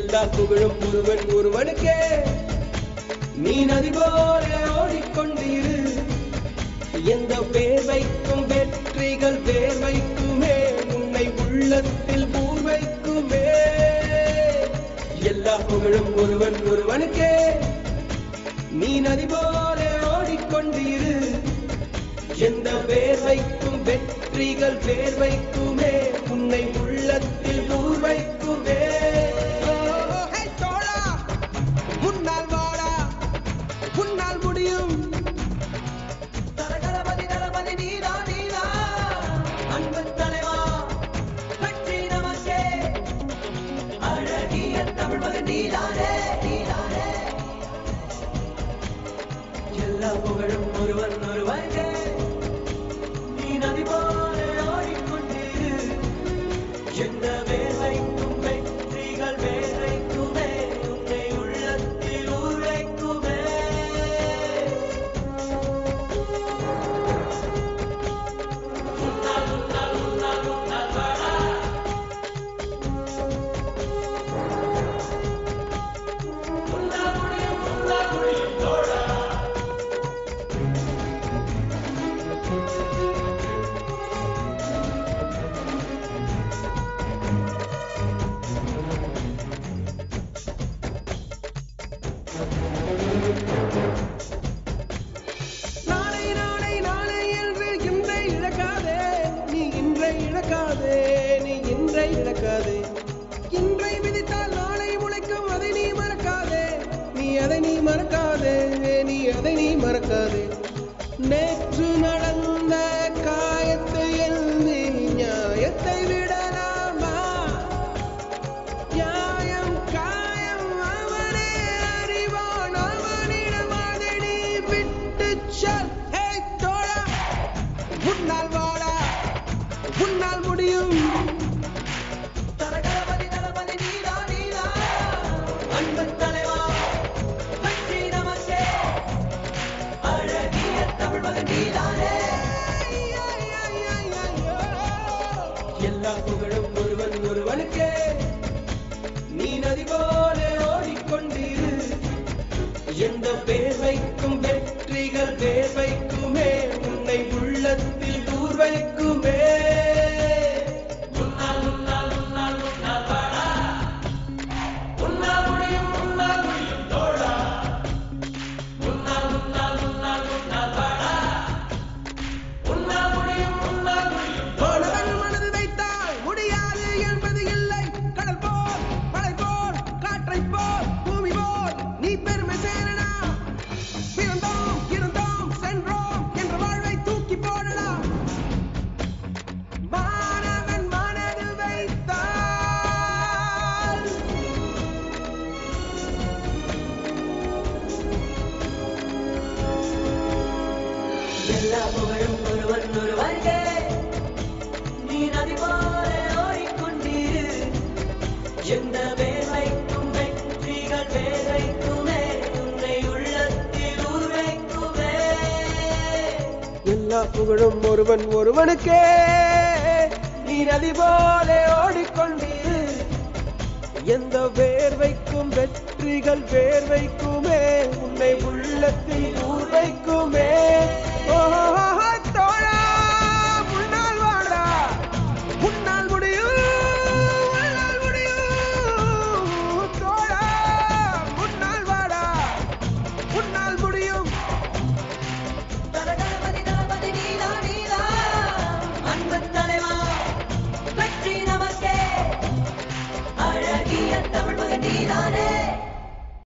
எல்லா புகழும் ஒருவன் ஒருவனுக்கே. நீ நதி போல ஓடிக்கொண்டிரு. எந்த வேர்வைக்கும் வெற்றிகள் வேர்வைக்குமே, உன்னை உள்ளத்தில் பூர்வைக்குமே. எல்லா புகழும் ஒருவன் ஒருவனுக்கே. நீ நதி போல ஓடிக்கொண்டிரு. எந்த வேர்வைக்கும் வெற்றிகள் வேர்வைக்குமே, உன்னை உள்ளத்தில் பூர்வைக்குமே. தோழா முன்னால் வாடா, உன்னால் முடியும். தரகரபதி தளபதி நீதா நீதா, அன்பு தலைவா வெற்றி நமக்கே. அழகிய தமிழ் மகன் நீதானே நீதானே. எல்லா புகழும் ஒருவன் ஒருவனுக்கே. நீ நதி போல ஓடிக்கொண்டிரு. எந்த வேர்வைக்கும் வெற்றிகள் வேர்வைக்குமே, உன்னை உள்ளத்தில் ஊர்வைக்குமே. நாளை நாளை நாளை என்று இன்றை இழக்காதே, நீ இன்றை இழக்காதே, நீ இன்றை இழக்காதே. இன்றை விதித்தால் நாளை முளைக்கும், அதை நீ மறக்காதே, நீ அதை நீ மறக்காதே, நீ அதை நீ மறக்காதே. நேற்று நடந்த காயத்தை எழுதி நியாயத்தை விடலாமா? நியாயம் காயம் அவனே அறிவான், அவனிடம் அதை நீ விட்டுச் செல். ஹே தோழா முன்னால் வாடா, உன்னால் முடியும். தரகரபதி தளபதி நீதா நீதா, அன்பு தலைவா வெற்றி நமக்கே. அழகிய தமிழ் மகன் நீதானே. எல்லா புகழும் ஒருவன் ஒருவனுக்கே. நீ நதி போல ஓடிக்கொண்டிரு. எந்த வேர்வைக்கும் வெற்றிகள் வேர்வைக்குமே, உன்னை உள்ளத்தில் ஊர்வைக்குமே. உன்னால் உன்னால் உன்னால் உன்னால் வாடா, உன்னால் முடியும் தோழா. உன்னால் உன்னால் உன்னால் உன்னால் வாடா, உன்னால் முடியும் தோழா. மாணவன் மனது வைத்தால் முடியாது என்பது இல்லை. கடல் போல் மலை போல் காற்றை போல் பூமி போல் நீ பெருமை சேரடா. பிறந்தோம் இருந்தோம் சென்றோம் என்ற வாழ்வை தூக்கி போடடா. மாணவன் மனது வைத்தால் எல்லா புகழும் ஒருவன் ஒருவனுக்கே. நீ நதி போல ஓடிக்கொண்டிரு. எந்த வேர்வைக்கும் வெற்றிகள் வேர்வைக்குமே, உன்னை உள்ளத்தில் ஊர்வைக்குமே. எல்லா புகழும் ஒருவன் ஒருவனுக்கே. நீ நதி போல ஓடிக்கொண்டிரு. எந்த வேர்வைக்கும் வெற்றிகள் வேர்வைக்குமே, உன்னை உள்ளத்தில் ஊர்வைக்குமே. தோழா முன்னால் வாடா, உன்னால் முடியும், உன்னால் முடியும். தோழா முன்னால் வாடா, உன்னால் முடியும். தரகரபதி தளபதி நீதா நீதா, அன்பு தலைவா வெற்றி நமக்கே. அழகிய தமிழ் மகன் நீதானே.